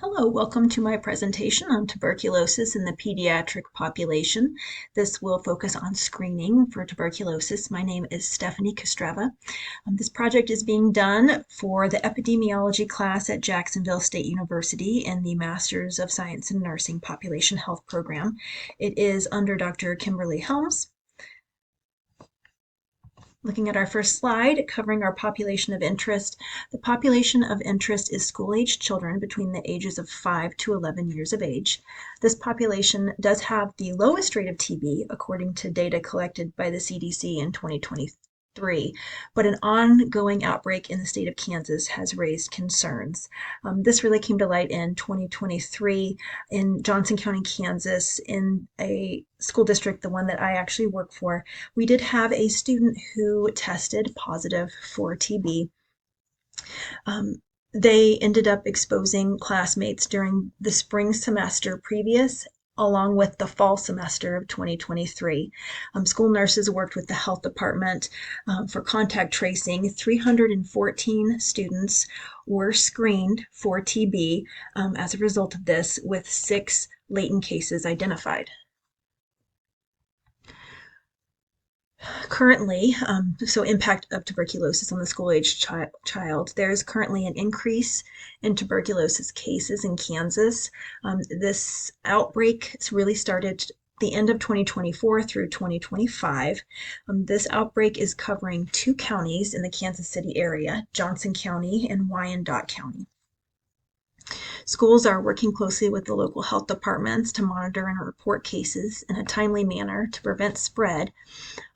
Hello, welcome to my presentation on tuberculosis in the pediatric population. This will focus on screening for tuberculosis. My name is Stephanie Kostreva. This project is being done for the epidemiology class at Jacksonville State University in the Masters of Science in Nursing Population Health program. It is under Dr. Kimberly Helms. Looking at our first slide, covering our population of interest. The population of interest is school-aged children between the ages of 5 to 11 years of age. This population does have the lowest rate of TB, according to data collected by the CDC in 2023, but an ongoing outbreak in the state of Kansas has raised concerns. This really came to light in 2023 in Johnson County, Kansas, in a school district, the one that I actually work for. We did have a student who tested positive for TB. They ended up exposing classmates during the spring semester previous along with the fall semester of 2023. School nurses worked with the health department for contact tracing. 314 students were screened for TB as a result of this, with 6 latent cases identified. Currently, so impact of tuberculosis on the school-aged child, there's currently an increase in tuberculosis cases in Kansas. This outbreak really started the end of 2024 through 2025. This outbreak is covering 2 counties in the Kansas City area, Johnson County and Wyandotte County. Schools are working closely with the local health departments to monitor and report cases in a timely manner to prevent spread.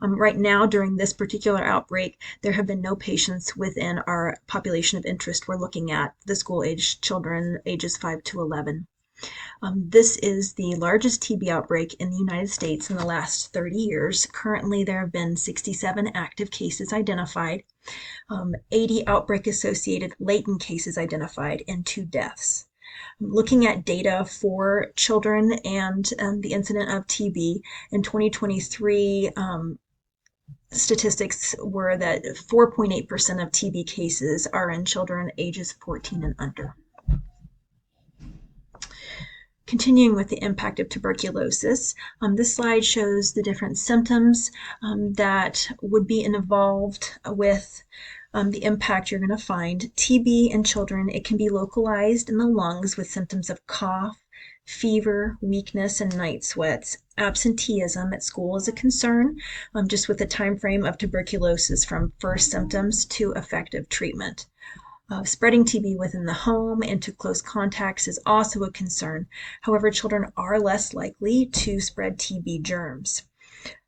Right now, during this particular outbreak, there have been no patients within our population of interest. We're looking at the school-aged children ages 5 to 11. This is the largest TB outbreak in the United States in the last 30 years. Currently, there have been 67 active cases identified, 80 outbreak-associated latent cases identified, and 2 deaths. Looking at data for children and the incident of TB in 2023, statistics were that 4.8% of TB cases are in children ages 14 and under. Continuing with the impact of tuberculosis, this slide shows the different symptoms that would be involved with the impact you're going to find. TB in children, it can be localized in the lungs with symptoms of cough, fever, weakness, and night sweats. Absenteeism at school is a concern, just with the time frame of tuberculosis from first symptoms to effective treatment. Spreading TB within the home and to close contacts is also a concern. However, children are less likely to spread TB germs.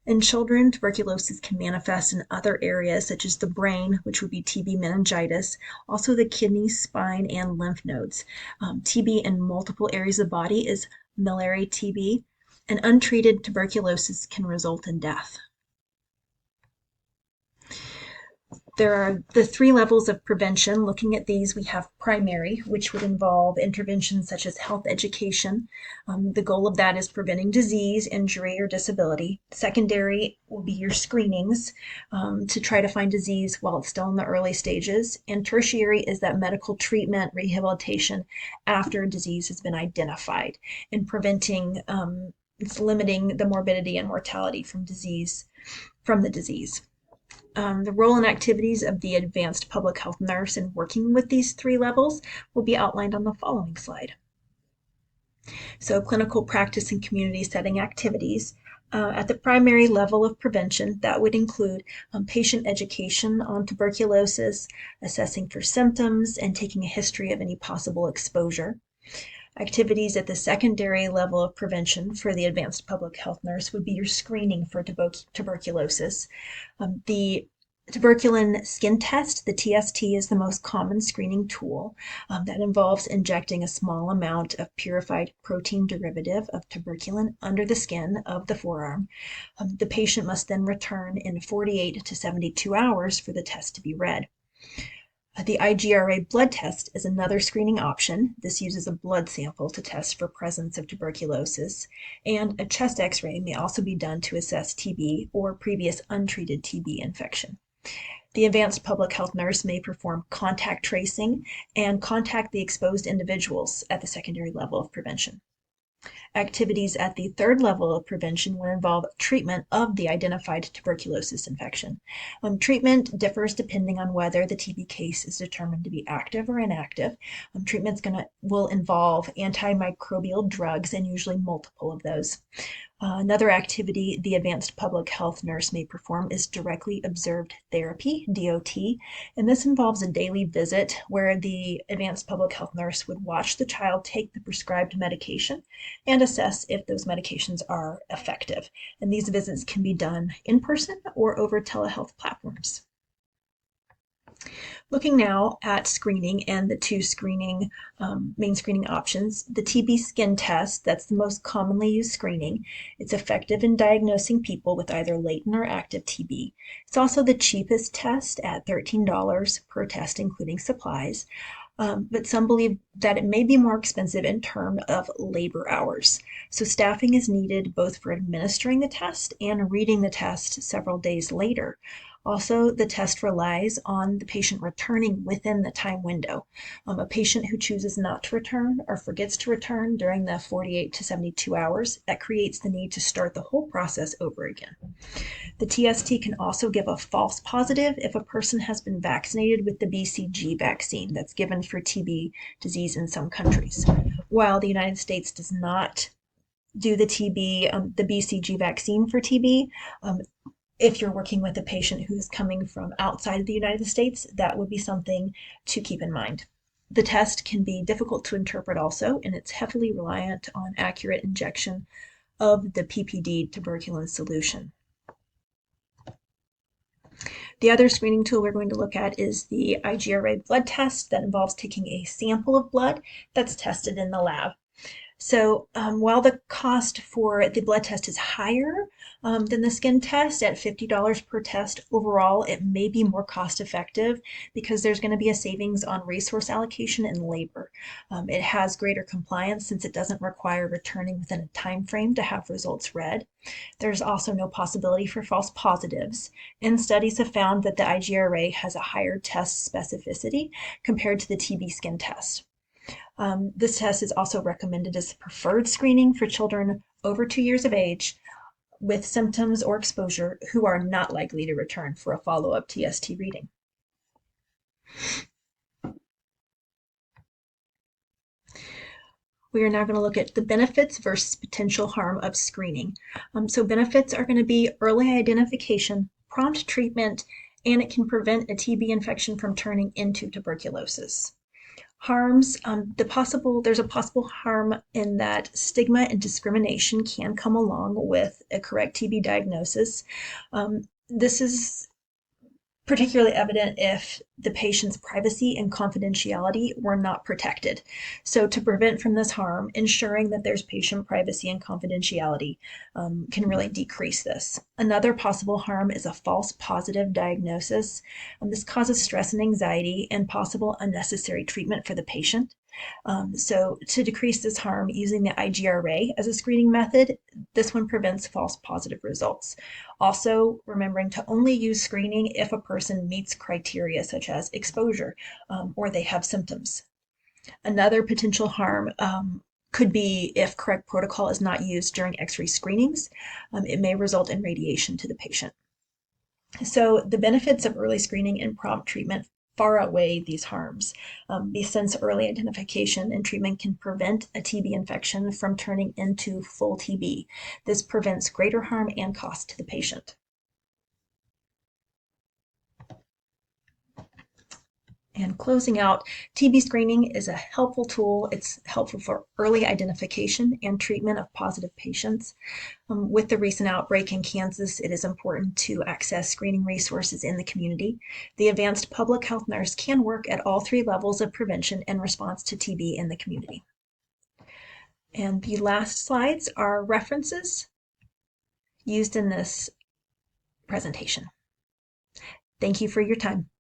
In children, tuberculosis can manifest in other areas such as the brain, which would be TB meningitis, also the kidneys, spine, and lymph nodes. TB in multiple areas of the body is miliary TB, and untreated tuberculosis can result in death. There are the 3 levels of prevention. Looking at these, we have primary, which would involve interventions such as health education. The goal of that is preventing disease, injury, or disability. Secondary will be your screenings to try to find disease while it's still in the early stages. And tertiary is that medical treatment, rehabilitation after a disease has been identified, and preventing, it's limiting the morbidity and mortality from the disease. The role and activities of the advanced public health nurse in working with these 3 levels will be outlined on the following slide. So clinical practice and community setting activities. At the primary level of prevention, that would include patient education on tuberculosis, assessing for symptoms, and taking a history of any possible exposure. Activities at the secondary level of prevention for the advanced public health nurse would be your screening for tuberculosis. The tuberculin skin test, the TST, is the most common screening tool that involves injecting a small amount of purified protein derivative of tuberculin under the skin of the forearm. The patient must then return in 48 to 72 hours for the test to be read. The IGRA blood test is another screening option. This uses a blood sample to test for presence of tuberculosis, and a chest x-ray may also be done to assess TB or previous untreated TB infection. The advanced public health nurse may perform contact tracing and contact the exposed individuals at the secondary level of prevention. Activities at the third level of prevention would involve treatment of the identified tuberculosis infection. Treatment differs depending on whether the TB case is determined to be active or inactive. Will involve antimicrobial drugs and usually multiple of those. Another activity the advanced public health nurse may perform is directly observed therapy, DOT, and this involves a daily visit where the advanced public health nurse would watch the child take the prescribed medication and assess if those medications are effective. And these visits can be done in person or over telehealth platforms. Looking now at screening and the two main screening options, the TB skin test, that's the most commonly used screening. It's effective in diagnosing people with either latent or active TB. It's also the cheapest test at $13 per test, including supplies. But some believe that it may be more expensive in terms of labor hours. So staffing is needed both for administering the test and reading the test several days later. Also, the test relies on the patient returning within the time window. A patient who chooses not to return or forgets to return during the 48 to 72 hours, that creates the need to start the whole process over again. The TST can also give a false positive if a person has been vaccinated with the BCG vaccine that's given for TB disease in some countries. While the United States does not do the BCG vaccine for TB, if you're working with a patient who is coming from outside of the United States, that would be something to keep in mind. The test can be difficult to interpret also, and it's heavily reliant on accurate injection of the PPD tuberculin solution. The other screening tool we're going to look at is the IgRA blood test that involves taking a sample of blood that's tested in the lab. So while the cost for the blood test is higher than the skin test at $50 per test, overall it may be more cost effective because there's going to be a savings on resource allocation and labor. It has greater compliance since it doesn't require returning within a time frame to have results read. There's also no possibility for false positives, and studies have found that the IgRA has a higher test specificity compared to the TB skin test. This test is also recommended as preferred screening for children over 2 years of age with symptoms or exposure who are not likely to return for a follow-up TST reading. We are now going to look at the benefits versus potential harm of screening. So benefits are going to be early identification, prompt treatment, and it can prevent a TB infection from turning into tuberculosis. Harms, there's a possible harm in that stigma and discrimination can come along with a correct TB diagnosis. This is particularly evident if the patient's privacy and confidentiality were not protected. So to prevent from this harm, ensuring that there's patient privacy and confidentiality can really decrease this. Another possible harm is a false positive diagnosis. This causes stress and anxiety and possible unnecessary treatment for the patient. So to decrease this harm, using the IgRA as a screening method, this one prevents false positive results. Also, remembering to only use screening if a person meets criteria such as exposure or they have symptoms. Another potential harm could be if correct protocol is not used during X-ray screenings. It may result in radiation to the patient. So the benefits of early screening and prompt treatment far outweigh these harms, since early identification and treatment can prevent a TB infection from turning into full TB. This prevents greater harm and cost to the patient. And closing out, TB screening is a helpful tool. It's helpful for early identification and treatment of positive patients. With the recent outbreak in Kansas, it is important to access screening resources in the community. The advanced public health nurse can work at all 3 levels of prevention and response to TB in the community. And the last slides are references used in this presentation. Thank you for your time.